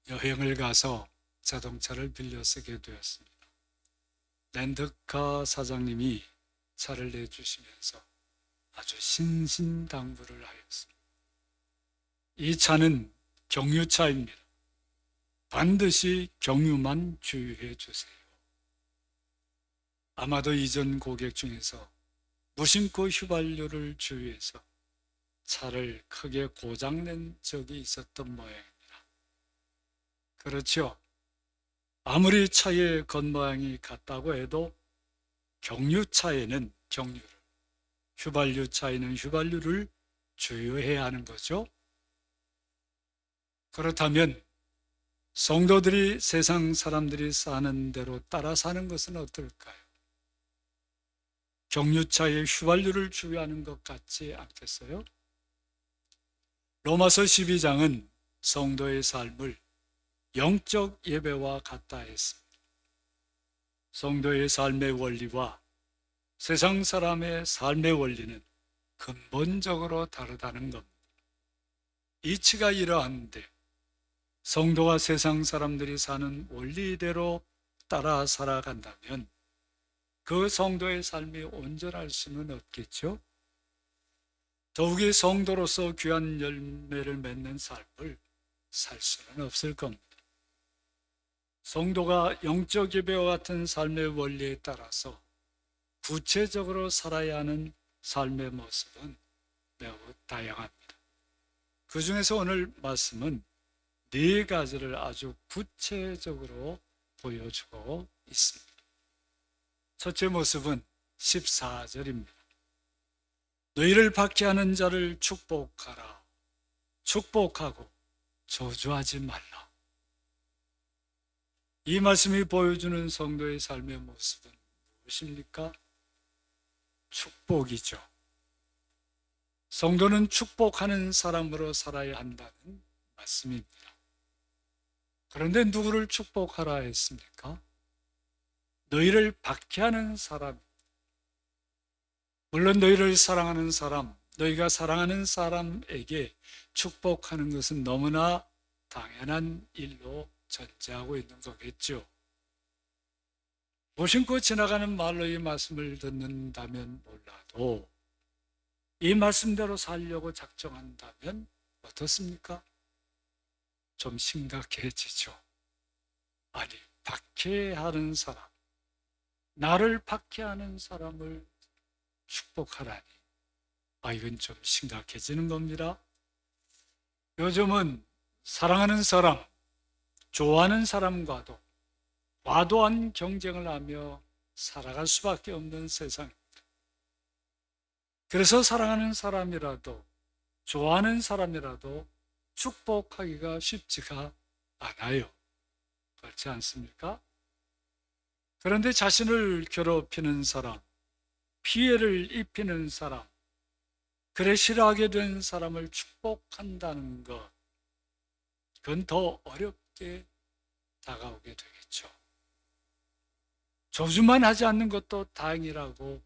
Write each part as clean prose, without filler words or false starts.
여행을 가서 자동차를 빌려 쓰게 되었습니다. 렌터카 사장님이 차를 내주시면서 아주 신신당부를 하였습니다. 이 차는 경유차입니다. 반드시 경유만 주유해 주세요. 아마도 이전 고객 중에서 무심코 휘발유를 주유해서 차를 크게 고장낸 적이 있었던 모양입니다. 그렇죠. 아무리 차의 겉모양이 같다고 해도 경유차에는 경유를, 휘발유차에는 휘발유를 주유해야 하는 거죠. 그렇다면 성도들이 세상 사람들이 사는 대로 따라 사는 것은 어떨까요? 경유차에 휘발유를 주유하는 것 같지 않겠어요? 로마서 12장은 성도의 삶을 영적 예배와 같다 했습니다. 성도의 삶의 원리와 세상 사람의 삶의 원리는 근본적으로 다르다는 겁니다. 이치가 이러한데 성도가 세상 사람들이 사는 원리대로 따라 살아간다면 그 성도의 삶이 온전할 수는 없겠죠? 더욱이 성도로서 귀한 열매를 맺는 삶을 살 수는 없을 겁니다. 성도가 영적 예배와 같은 삶의 원리에 따라서 구체적으로 살아야 하는 삶의 모습은 매우 다양합니다. 그 중에서 오늘 말씀은 네 가지를 아주 구체적으로 보여주고 있습니다. 첫째 모습은 14절입니다. 너희를 박해하는 자를 축복하라. 축복하고 저주하지 말라. 이 말씀이 보여주는 성도의 삶의 모습은 무엇입니까? 축복이죠. 성도는 축복하는 사람으로 살아야 한다는 말씀입니다. 그런데 누구를 축복하라 했습니까? 너희를 박해하는 사람, 물론 너희를 사랑하는 사람, 너희가 사랑하는 사람에게 축복하는 것은 너무나 당연한 일로 전제하고 있는 거겠죠. 무심코 지나가는 말로 이 말씀을 듣는다면 몰라도 이 말씀대로 살려고 작정한다면 어떻습니까? 좀 심각해지죠. 아니, 박해하는 사람, 나를 박해하는 사람을 축복하라니. 이건 좀 심각해지는 겁니다. 요즘은 사랑하는 사람, 좋아하는 사람과도 과도한 경쟁을 하며 살아갈 수밖에 없는 세상입니다. 그래서 사랑하는 사람이라도, 좋아하는 사람이라도 축복하기가 쉽지가 않아요. 그렇지 않습니까? 그런데 자신을 괴롭히는 사람, 피해를 입히는 사람, 그래 싫어하게 된 사람을 축복한다는 것, 그건 더 어렵게 다가오게 되겠죠. 저주만 하지 않는 것도 다행이라고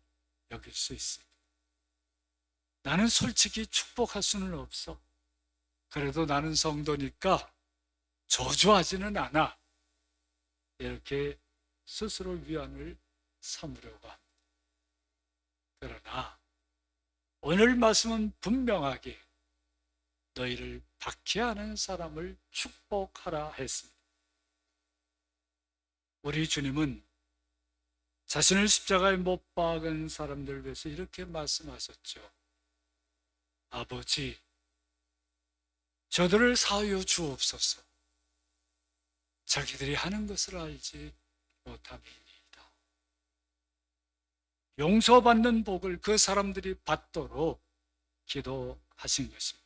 여길 수 있습니다. 나는 솔직히 축복할 수는 없어. 그래도 나는 성도니까 저주하지는 않아. 이렇게 스스로 위안을 삼으려고 합니다. 그러나 오늘 말씀은 분명하게 너희를 박해하는 사람을 축복하라 했습니다. 우리 주님은 자신을 십자가에 못 박은 사람들을 위해서 이렇게 말씀하셨죠. 아버지, 저들을 사하여 주옵소서. 자기들이 하는 것을 알지 못함이니이다. 용서받는 복을 그 사람들이 받도록 기도하신 것입니다.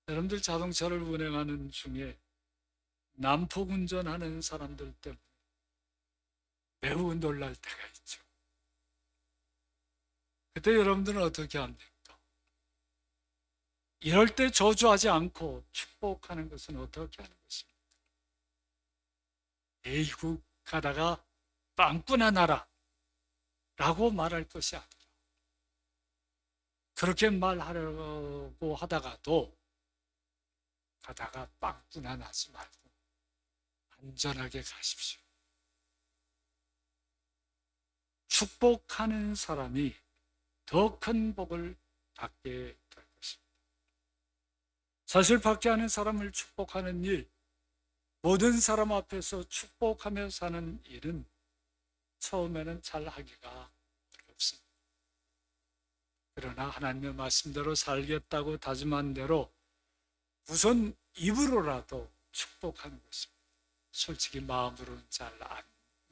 여러분들 자동차를 운행하는 중에 난폭 운전하는 사람들 때문에 매우 놀랄 때가 있죠. 그때 여러분들은 어떻게 합니까? 이럴 때 저주하지 않고 축복하는 것은 어떻게 하는 것입니까? 에이구 가다가 빵꾸나 나라 라고 말할 것이 아니라 그렇게 말하려고 하다가도 가다가 빵꾸나 나지 말고 안전하게 가십시오. 축복하는 사람이 더 큰 복을 받게 될 것입니다. 사실 받게 하는 사람을 축복하는 일, 모든 사람 앞에서 축복하며 사는 일은 처음에는 잘 하기가 어렵습니다. 그러나 하나님의 말씀대로 살겠다고 다짐한 대로 우선 입으로라도 축복하는 것입니다. 솔직히 마음으로는 잘 안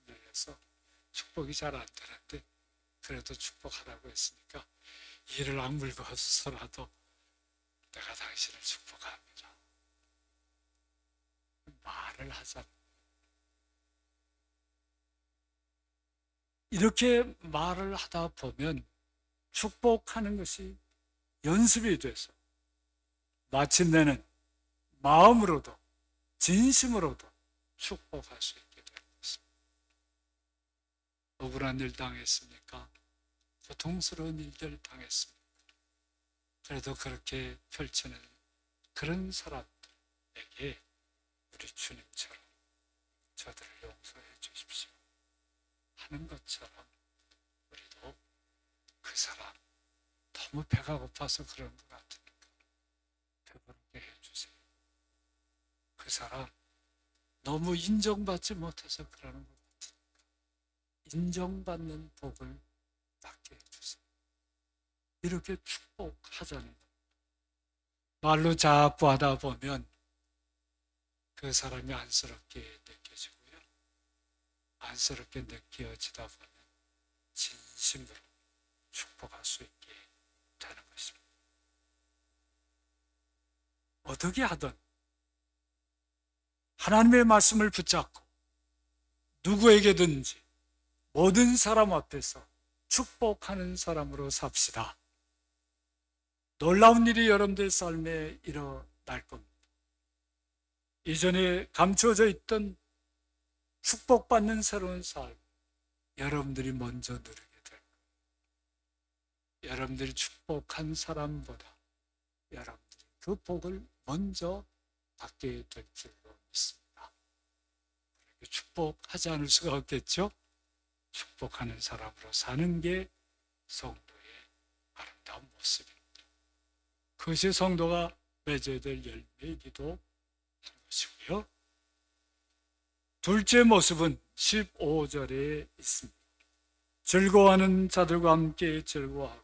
열려서 축복이 잘 안 되는데 그래도 축복하라고 했으니까 이를 악물고서라도 내가 당신을 축복합니다. 말을 하자. 이렇게 말을 하다 보면 축복하는 것이 연습이 돼서 마침내는 마음으로도 진심으로도 축복할 수 있게 되는 것입니다. 억울한 일 당했습니까? 고통스러운 일들 당했습니까? 그래도 그렇게 펼치는 그런 사람들에게 우리 주님처럼 저들을 용서해 주십시오 하는 것처럼 우리도 그 사람 너무 배가 고파서 그런 것 같으니까 배부르게 해주세요. 그 사람 너무 인정받지 못해서 그러는 것 같으니까 인정받는 복을 받게 해주세요. 이렇게 축복하자는 것. 말로 자꾸 하다 보면 그 사람이 안쓰럽게 느껴지고요. 안쓰럽게 느껴지다 보면 진심으로 축복할 수 있게 되는 것입니다. 어떻게 하든 하나님의 말씀을 붙잡고 누구에게든지 모든 사람 앞에서 축복하는 사람으로 삽시다. 놀라운 일이 여러분들 삶에 일어날 겁니다. 이전에 감추어져 있던 축복받는 새로운 삶, 여러분들이 먼저 누리게 될 거예요. 여러분들이 축복한 사람보다 여러분들이 그 복을 먼저 받게 될 줄로 믿습니다. 축복하지 않을 수가 없겠죠? 축복하는 사람으로 사는 게 성도의 아름다운 모습입니다. 그것이 성도가 맺어야 될 열매이기도 한 것이고요. 둘째 모습은 15절에 있습니다. 즐거워하는 자들과 함께 즐거워하고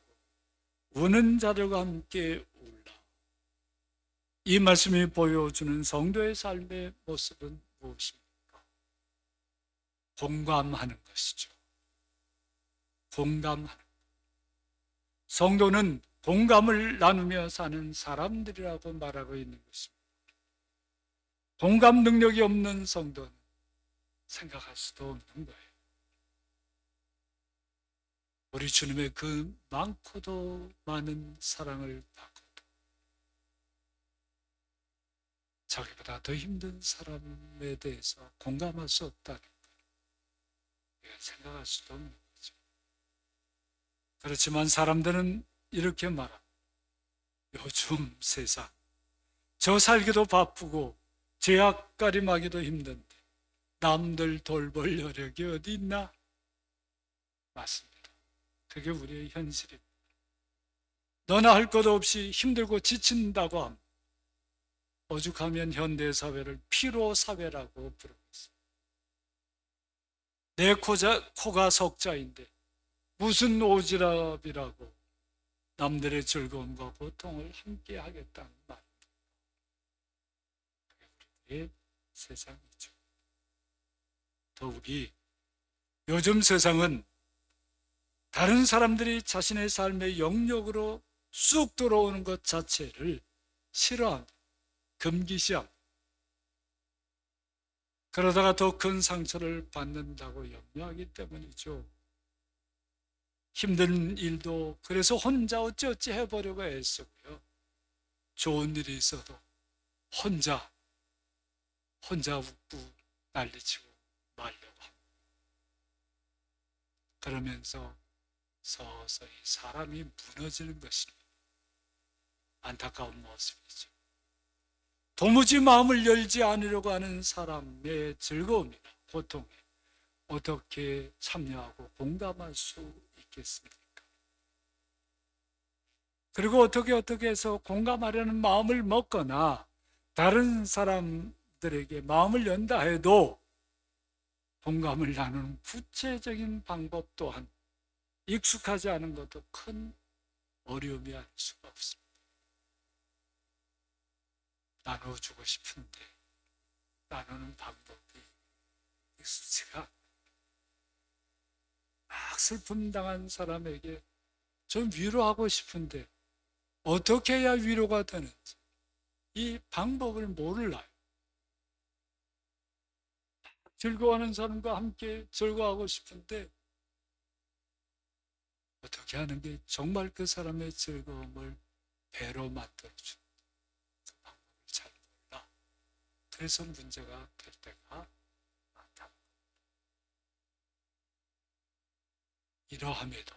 우는 자들과 함께 울라. 이 말씀이 보여주는 성도의 삶의 모습은 무엇입니까? 공감하는 것이죠. 공감하는. 성도는 공감을 나누며 사는 사람들이라고 말하고 있는 것입니다. 공감 능력이 없는 성도는 생각할 수도 없는 거예요. 우리 주님의 그 많고도 많은 사랑을 받고도 자기보다 더 힘든 사람에 대해서 공감할 수 없다는 걸 생각할 수도 없는 거죠. 그렇지만 사람들은 이렇게 말합니다. 요즘 세상 저 살기도 바쁘고 제약가림하기도 힘든데 남들 돌볼 여력이 어디 있나? 맞습니다. 그게 우리의 현실입니다. 너나 할 것 없이 힘들고 지친다고 합니다. 오죽하면 현대사회를 피로사회라고 부르고 있습니다. 내 코가 석자인데 무슨 오지랖이라고 남들의 즐거움과 고통을 함께 하겠다는 말입니다. 그게 우리의 세상이죠. 더욱이 요즘 세상은 다른 사람들이 자신의 삶의 영역으로 쑥 들어오는 것 자체를 싫어합니다. 금기시합니다. 그러다가 더 큰 상처를 받는다고 염려하기 때문이죠. 힘든 일도 그래서 혼자 어찌어찌 해보려고 애쓰고요. 좋은 일이 있어도 혼자 웃고 난리치고 말려고 합니다. 그러면서 서서히 사람이 무너지는 것입니다. 안타까운 모습이죠. 도무지 마음을 열지 않으려고 하는 사람의 즐거움이나 고통에 어떻게 참여하고 공감할 수 있겠습니까? 그리고 어떻게 해서 공감하려는 마음을 먹거나 다른 사람들에게 마음을 연다 해도 공감을 나누는 구체적인 방법 또한 익숙하지 않은 것도 큰 어려움이 아닐 수가 없습니다. 나눠주고 싶은데 나누는 방법이 익숙지가 않아요. 막 슬픔 당한 사람에게 좀 위로하고 싶은데 어떻게 해야 위로가 되는지 이 방법을 몰라요. 즐거워하는 사람과 함께 즐거워하고 싶은데 어떻게 하는 게 정말 그 사람의 즐거움을 배로 만들어주는 그 방법을 잘 몰라. 그래서 문제가 될 때가 많다. 이러함에도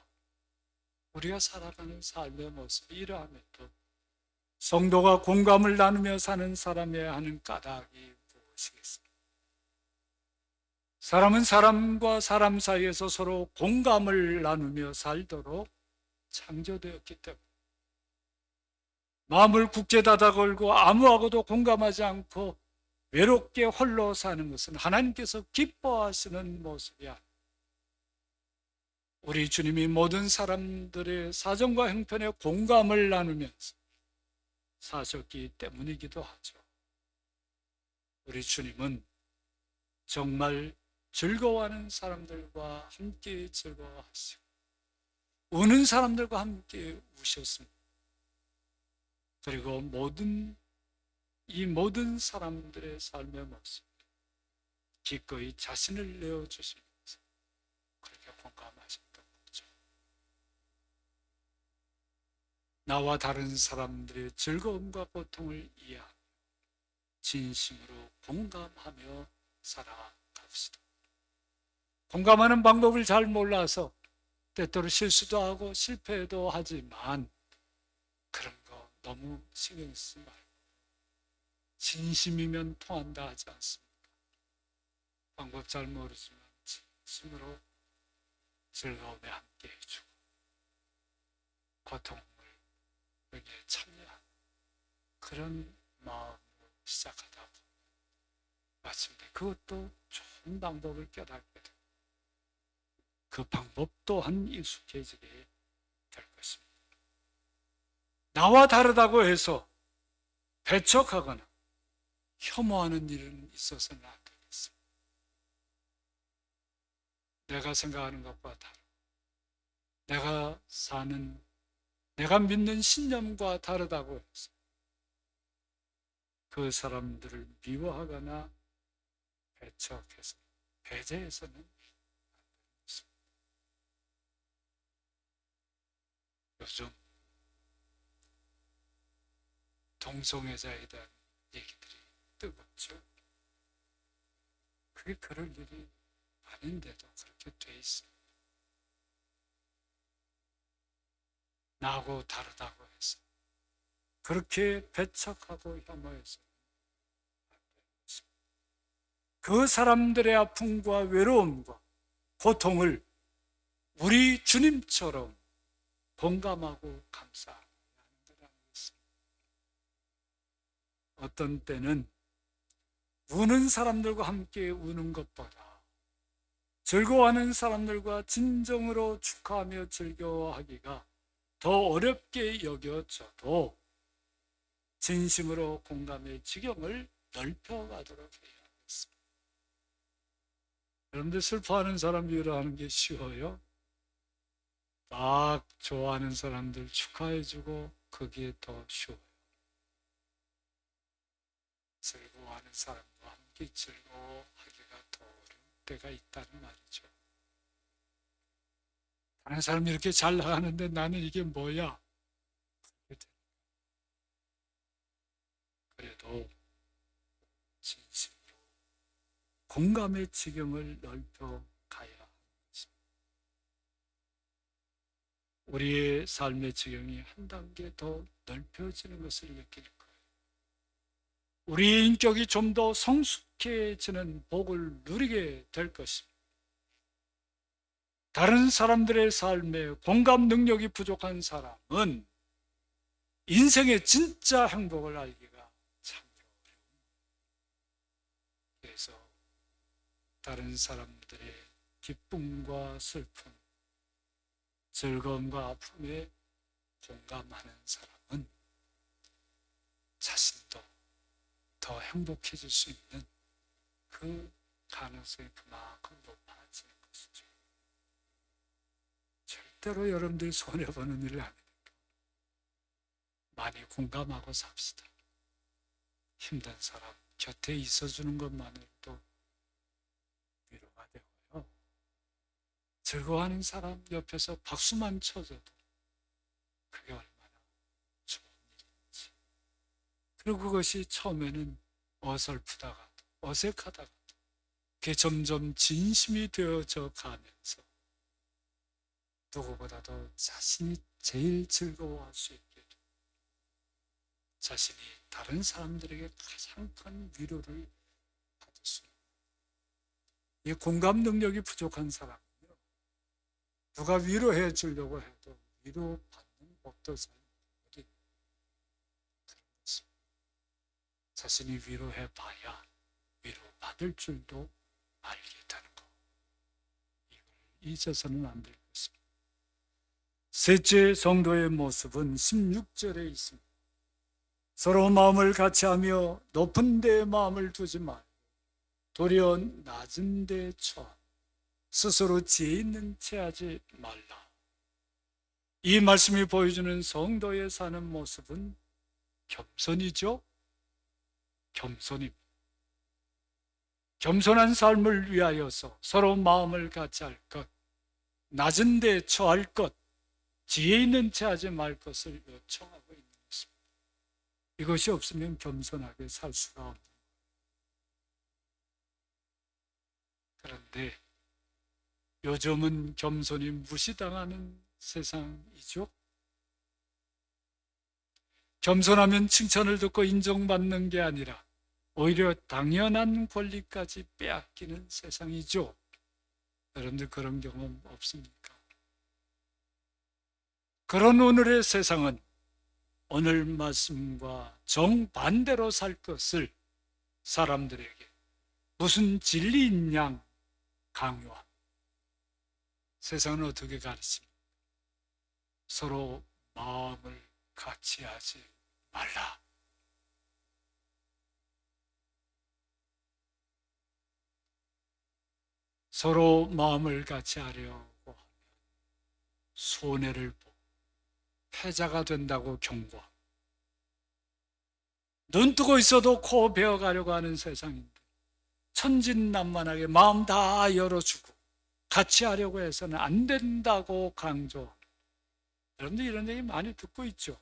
우리가 살아가는 삶의 모습이 이러함에도 성도가 공감을 나누며 사는 사람의 하는 까닭이 무엇이겠습니까? 사람은 사람과 사람 사이에서 서로 공감을 나누며 살도록 창조되었기 때문에 마음을 굳게 닫아 걸고 아무하고도 공감하지 않고 외롭게 홀로 사는 것은 하나님께서 기뻐하시는 모습이 아닙니다. 우리 주님이 모든 사람들의 사정과 형편에 공감을 나누면서 사셨기 때문이기도 하죠. 우리 주님은 정말 즐거워하는 사람들과 함께 즐거워하시고 우는 사람들과 함께 우셨습니다. 그리고 이 모든 사람들의 삶의 모습 기꺼이 자신을 내어주시면서 그렇게 공감하셨던 거죠. 나와 다른 사람들의 즐거움과 고통을 이해하며 진심으로 공감하며 살아갑시다. 공감하는 방법을 잘 몰라서 때때로 실수도 하고 실패도 하지만 그런 거 너무 신경 쓰지 말고 진심이면 통한다 하지 않습니까? 방법 잘 모르지만 진심으로 즐거움에 함께 해주고 고통을 여기에 참여하는 그런 마음으로 시작하다 보면 마침내 그것도 좋은 방법을 깨닫게 됩니다. 그 방법 또한 익숙해지게 될 것입니다. 나와 다르다고 해서 배척하거나 혐오하는 일은 있어서는 안 되겠습니다. 내가 생각하는 것과 다르고 내가 믿는 신념과 다르다고 해서 그 사람들을 미워하거나 배척해서 배제해서는 안 되겠습니다. 요즘 동성애자에 대한 얘기들이 뜨겁죠. 그게 그럴 일이 아닌데도 그렇게 돼 있어요. 나하고 다르다고 해서 그렇게 배척하고 혐오해서 그 사람들의 아픔과 외로움과 고통을 우리 주님처럼 공감하고 감사해야 한다는 것입니다. 어떤 때는 우는 사람들과 함께 우는 것보다 즐거워하는 사람들과 진정으로 축하하며 즐거워하기가 더 어렵게 여겨져도 진심으로 공감의 지경을 넓혀가도록 해야 하겠습니다. 여러분들 슬퍼하는 사람 위로하는 게 쉬워요? 막 좋아하는 사람들 축하해주고 그게 더 쉬워요. 즐거워하는 사람과 함께 즐거워하기가 더 어려운 때가 있다는 말이죠. 다른 사람이 이렇게 잘 나가는데 나는 이게 뭐야? 그래도 진심으로 공감의 지경을 넓혀 가야 합니다. 우리의 삶의 지경이 한 단계 더 넓혀지는 것을 느낄 거예요. 우리의 인격이 좀 더 성숙해지는 복을 누리게 될 것입니다. 다른 사람들의 삶에 공감 능력이 부족한 사람은 인생의 진짜 행복을 알기가 참 어려워요. 그래서 다른 사람들의 기쁨과 슬픔, 즐거움과 아픔에 공감하는 사람은 자신도 더 행복해질 수 있는 그 가능성이 그만큼 높아지는 것이죠. 절대로 여러분들이 손해보는 일이 아닙니다. 많이 공감하고 삽시다. 힘든 사람 곁에 있어주는 것만으로도 위로가 되고요. 즐거워하는 사람 옆에서 박수만 쳐줘도 그게 얼마나 좋은 일인지. 그리고 그것이 처음에는 어설프다가도 어색하다가도 그게 점점 진심이 되어져 가면서 누구보다도 자신이 제일 즐거워할 수 있게 되고 자신이 다른 사람들에게 가장 큰 위로를 받을 수 있는 이 공감 능력이 부족한 사람은요, 누가 위로해 주려고 해도 위로받는 법도 잘 모르는 그런 것입니다. 자신이 위로해 봐야 위로받을 줄도 알게 되는 것. 이걸 잊어서는 안 될 것입니다. 셋째 성도의 모습은 16절에 있습니다. 서로 마음을 같이하며 높은 데에 마음을 두지 말고 도리어 낮은 데에 처하며 스스로 지혜 있는 채 하지 말라. 이 말씀이 보여주는 성도의 사는 모습은 겸손이죠. 겸손입니다. 겸손한 삶을 위하여서 서로 마음을 같이 할 것, 낮은 데에 처할 것, 지혜 있는 채 하지 말 것을 요청하고 있는 것입니다. 이것이 없으면 겸손하게 살 수가 없는 거예요. 그런데 요즘은 겸손이 무시당하는 세상이죠. 겸손하면 칭찬을 듣고 인정받는 게 아니라 오히려 당연한 권리까지 빼앗기는 세상이죠. 여러분들 그런 경험 없습니까? 그런 오늘의 세상은 오늘 말씀과 정반대로 살 것을 사람들에게 무슨 진리인 양 강요합니다. 세상은 어떻게 가르칩니까? 서로 마음을 같이 하지 말라. 서로 마음을 같이 하려고 하면 손해를 보고 패자가 된다고 경고합니다. 눈 뜨고 있어도 코 베어가려고 하는 세상인데 천진난만하게 마음 다 열어주고 같이 하려고 해서는 안 된다고 강조합니다. 여러분들 이런 얘기 많이 듣고 있죠.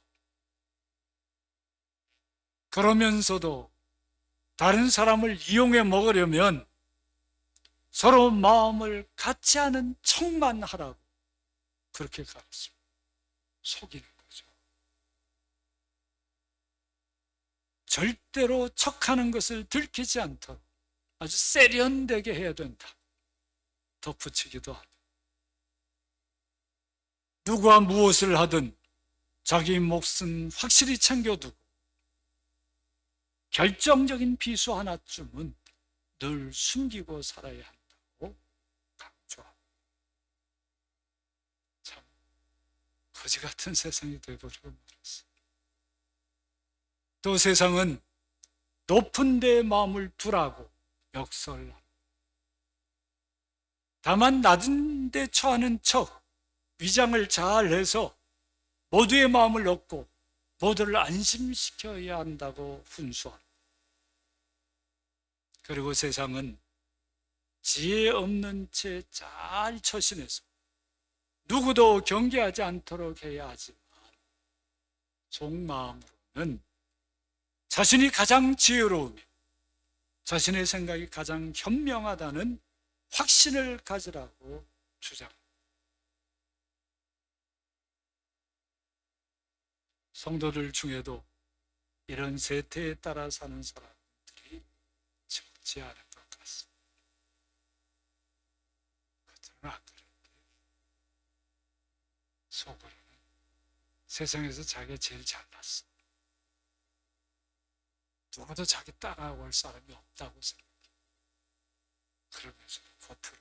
그러면서도 다른 사람을 이용해 먹으려면 서로 마음을 같이 하는 척만 하라고 그렇게 가르칩니다. 속이는 거죠. 절대로 척하는 것을 들키지 않도록 아주 세련되게 해야 된다. 덧붙이기도 합니다. 누가 무엇을 하든 자기 몫은 확실히 챙겨두고 결정적인 비수 하나쯤은 늘 숨기고 살아야 한다고 강조합니다. 참 거지 같은 세상이 되어버리고 말았어요. 또 세상은 높은 데에 마음을 두라고 역설합니다. 다만 낮은 데 처하는 척 위장을 잘 해서 모두의 마음을 얻고 모두를 안심시켜야 한다고 훈수합니다. 그리고 세상은 지혜 없는 채 잘 처신해서 누구도 경계하지 않도록 해야 하지만 속마음으로는 자신이 가장 지혜로우며 자신의 생각이 가장 현명하다는 확신을 가지라고 주장합니다. 성도들 중에도 이런 세태에 따라 사는 사람이 그렇지 않은 것 같습니다. 그들은 안 그런데 속으로는 세상에서 자기가 제일 잘났어. 누구도 자기 따라올 사람이 없다고 생각해. 그러면서 겉으로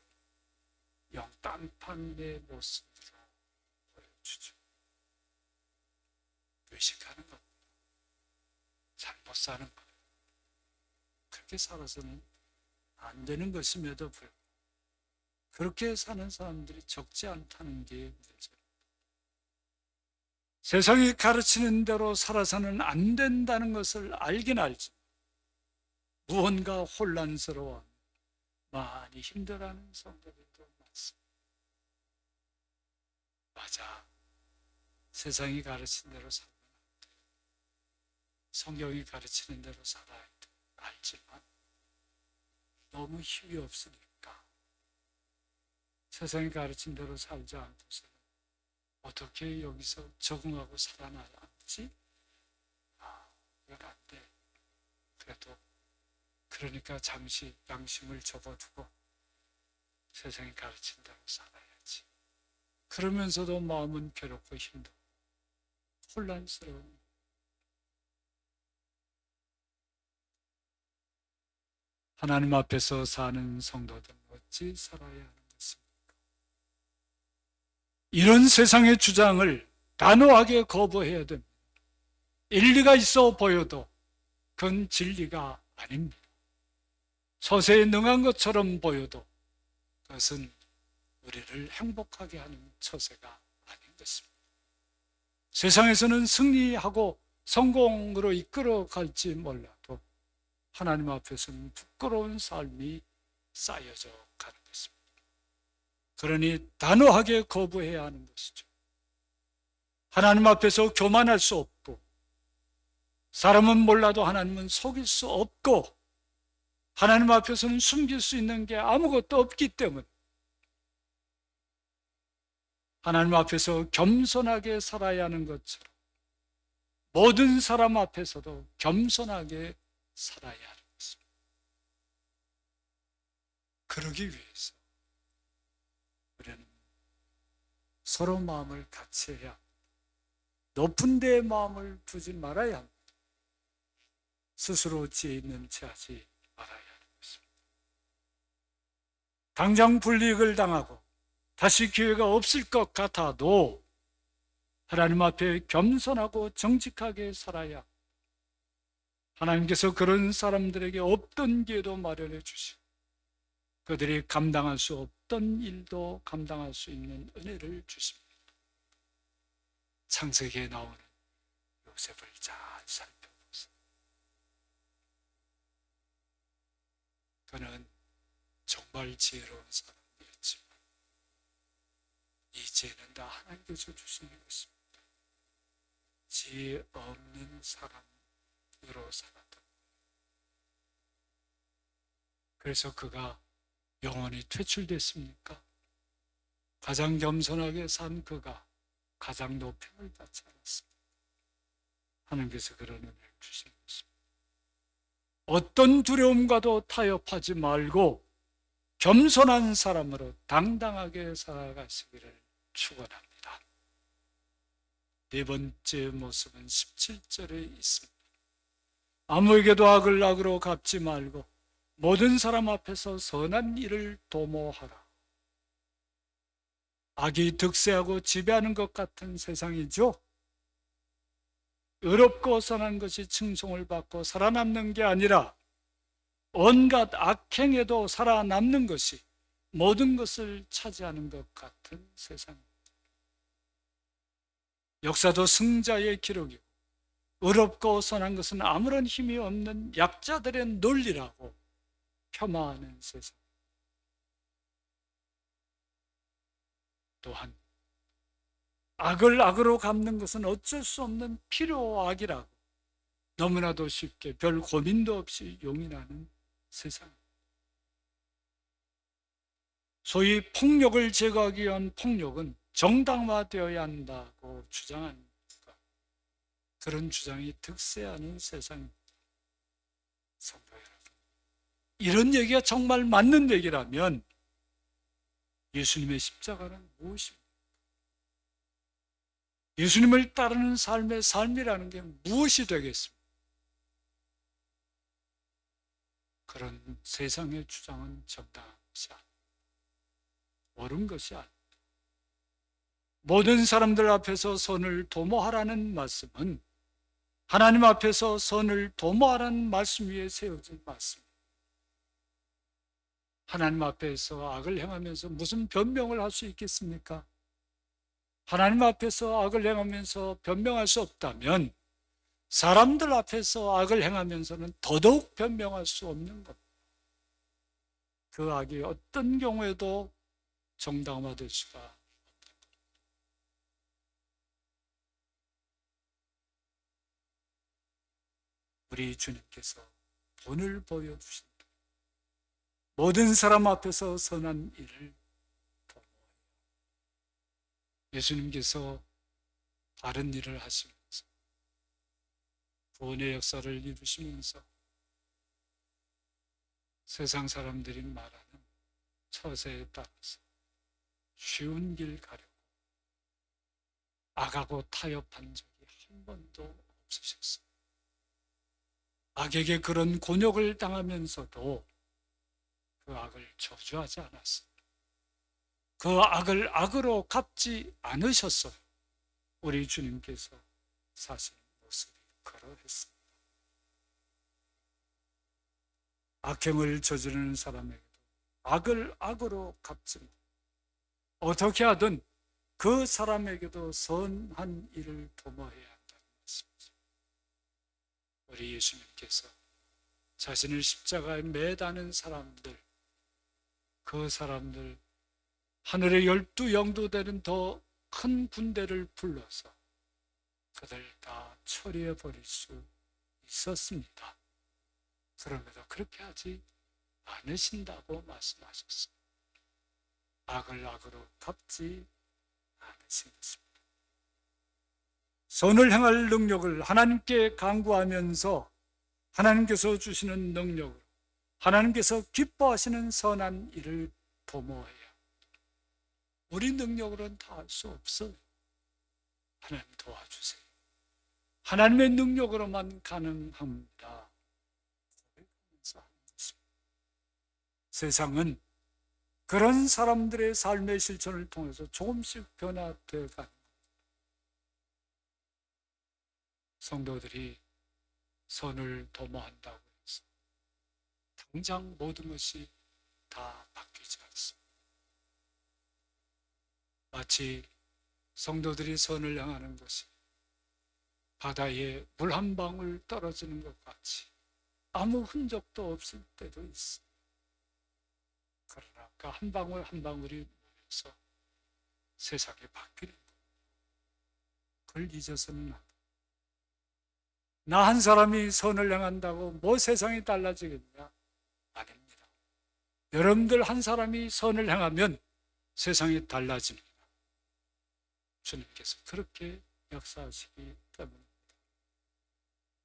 영딴판의 모습으로 보여주죠. 외식하는 겁니다. 잘못 사는 거예요. 그렇게 살아서는 안 되는 것임에도 불구하고 그렇게 사는 사람들이 적지 않다는 게 문제입니다. 세상이 가르치는 대로 살아서는 안 된다는 것을 알긴 알죠. 무언가 혼란스러워 많이 힘들어하는 성도들도 많습니다. 맞아. 세상이 가르친 대로 살면 안 돼. 성경이 가르치는 대로 살아야 돼. 알지만 너무 힘이 없으니까 세상이 가르친 대로 살지 않고서는 어떻게 여기서 적응하고 살아남지? 이건 안 돼. 그래도 그러니까 잠시 양심을 접어두고 세상이 가르친 대로 살아야지. 그러면서도 마음은 괴롭고 힘들고 혼란스러운. 하나님 앞에서 사는 성도들은 어찌 살아야 하는 것입니까? 이런 세상의 주장을 단호하게 거부해야 됩니다. 일리가 있어 보여도 그건 진리가 아닙니다. 처세에 능한 것처럼 보여도 그것은 우리를 행복하게 하는 처세가 아닌 것입니다. 세상에서는 승리하고 성공으로 이끌어 갈지 몰라도 하나님 앞에서는 부끄러운 삶이 쌓여져 가는 것입니다. 그러니 단호하게 거부해야 하는 것이죠. 하나님 앞에서 교만할 수 없고 사람은 몰라도 하나님은 속일 수 없고 하나님 앞에서는 숨길 수 있는 게 아무것도 없기 때문에 하나님 앞에서 겸손하게 살아야 하는 것처럼 모든 사람 앞에서도 겸손하게 살아야 하는 것입니다. 그러기 위해서 우리는 서로 마음을 같이 해야 합니다. 높은 데에 마음을 두지 말아야 합니다. 스스로 지혜 있는 채 하지 말아야 하는 것입니다. 당장 불이익을 당하고 다시 기회가 없을 것 같아도 하나님 앞에 겸손하고 정직하게 살아야 합니다. 하나님께서 그런 사람들에게 없던 기회도 마련해 주시고 그들이 감당할 수 없던 일도 감당할 수 있는 은혜를 주십니다. 창세기에 나오는 요셉을 잘 살펴보세요. 그는 정말 지혜로운 사람이었지만 이 지혜는 다 하나님께서 주시는 것입니다. 지혜 없는 사람으로 살았다. 그래서 그가 영원히 퇴출됐습니까? 가장 겸손하게 산 그가 가장 높임을 받지 않았습니다. 하나님께서 그런 은혜를 주시는 것입니다. 어떤 두려움과도 타협하지 말고 겸손한 사람으로 당당하게 살아가시기를 축원합니다. 네 번째 모습은 17절에 있습니다. 아무에게도 악을 악으로 갚지 말고 모든 사람 앞에서 선한 일을 도모하라. 악이 득세하고 지배하는 것 같은 세상이죠. 의롭고 선한 것이 칭송을 받고 살아남는 게 아니라 온갖 악행에도 살아남는 것이 모든 것을 차지하는 것 같은 세상입니다. 역사도 승자의 기록이고 의롭고 선한 것은 아무런 힘이 없는 약자들의 논리라고 폄하하는 세상. 또한 악을 악으로 갚는 것은 어쩔 수 없는 필요악이라고 너무나도 쉽게 별 고민도 없이 용인하는 세상. 소위 폭력을 제거하기 위한 폭력은 정당화되어야 한다고 주장하는 것, 그런 주장이 득세하는 세상입니다. 성도 여러분, 이런 얘기가 정말 맞는 얘기라면 예수님의 십자가는 무엇입니까? 예수님을 따르는 삶의 삶이라는 게 무엇이 되겠습니까? 그런 세상의 주장은 정당한 것이 아닙니다. 옳은 것이 아닙니다. 모든 사람들 앞에서 선을 도모하라는 말씀은 하나님 앞에서 선을 도모하라는 말씀 위에 세워진 말씀입니다. 하나님 앞에서 악을 행하면서 무슨 변명을 할 수 있겠습니까? 하나님 앞에서 악을 행하면서 변명할 수 없다면 사람들 앞에서 악을 행하면서는 더더욱 변명할 수 없는 것. 그 악이 어떤 경우에도 정당화될 수가 없는 것. 우리 주님께서 본을 보여주신다. 모든 사람 앞에서 선한 일을 도모해요. 예수님께서 바른 일을 하시면서 구원의 역사를 이루시면서 세상 사람들이 말하는 처세에 따라서 쉬운 길 가려고 악하고 타협한 적이 한 번도 없으셨어요. 악에게 그런 곤욕을 당하면서도 그 악을 저주하지 않았어요. 그 악을 악으로 갚지 않으셨어요. 우리 주님께서 사신 모습이 그러했습니다. 악행을 저지르는 사람에게도 악을 악으로 갚지 못. 어떻게 하든 그 사람에게도 선한 일을 도모해야 한다는 말씀이죠. 우리 예수님께서 자신을 십자가에 매다는 사람들, 그 사람들 하늘의 12영도 되는 더 큰 군대를 불러서 그들 다 처리해 버릴 수 있었습니다. 그럼에도 그렇게 하지 않으신다고 말씀하셨어요. 악을 악으로 갚지 않으신 것입니다. 선을 행할 능력을 하나님께 간구하면서 하나님께서 주시는 능력으로 하나님께서 기뻐하시는 선한 일을 도모해야. 우리 능력으로는 다 할 수 없어요. 하나님 도와주세요. 하나님의 능력으로만 가능합니다. 세상은 그런 사람들의 삶의 실천을 통해서 조금씩 변화되어 가는 겁니다. 성도들이 선을 도모한다고 해서 당장 모든 것이 다 바뀌지 않습니다. 마치 성도들이 선을 향하는 것이 바다에 물 한 방울 떨어지는 것 같이 아무 흔적도 없을 때도 있습니다. 그러나 그 한 방울 한 방울이 모여서 세상이 바뀌는 겁니다. 그걸 잊어서는 안 됩니다. 나 한 사람이 선을 행한다고 뭐 세상이 달라지겠냐? 아닙니다. 여러분들 한 사람이 선을 행하면 세상이 달라집니다. 주님께서 그렇게 역사하시기 때문입니다.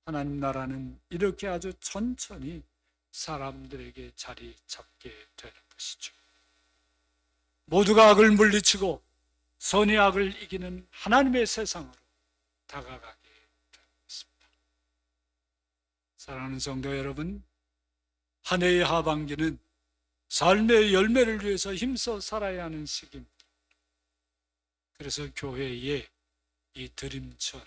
하나님 나라는 이렇게 아주 천천히 사람들에게 자리 잡게 되는 것이죠. 모두가 악을 물리치고 선이 악을 이기는 하나님의 세상으로 다가가게 되는 것입니다. 사랑하는 성도 여러분, 한 해의 하반기는 삶의 열매를 위해서 힘써 살아야 하는 시기입니다. 그래서 교회에 이 드림천,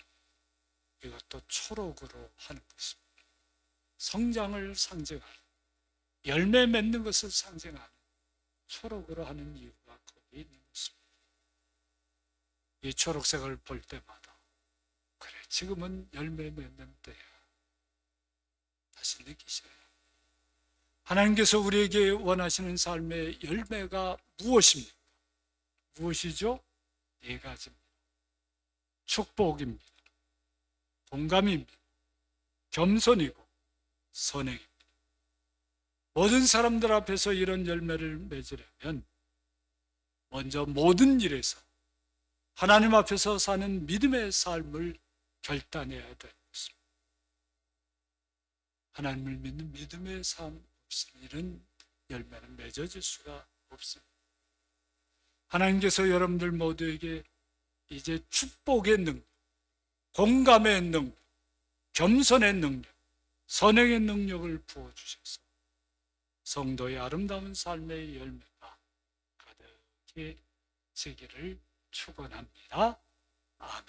이것도 초록으로 하는 것입니다. 성장을 상징하는, 열매 맺는 것을 상징하는 초록으로 하는 이유가 거기 있는 것입니다. 이 초록색을 볼 때마다 그래, 지금은 열매 맺는 때야. 다시 느끼셔요. 하나님께서 우리에게 원하시는 삶의 열매가 무엇입니까? 무엇이죠? 네 가지입니다. 축복입니다. 동감입니다. 겸손이고 선행입니다. 모든 사람들 앞에서 이런 열매를 맺으려면 먼저 모든 일에서 하나님 앞에서 사는 믿음의 삶을 결단해야 되는 것입니다. 하나님을 믿는 믿음의 삶 없으니 이런 열매는 맺어질 수가 없습니다. 하나님께서 여러분들 모두에게 이제 축복의 능력, 공감의 능력, 겸손의 능력, 선행의 능력을 부어주셔서 성도의 아름다운 삶의 열매가 가득히 지기를 축원합니다. 아멘.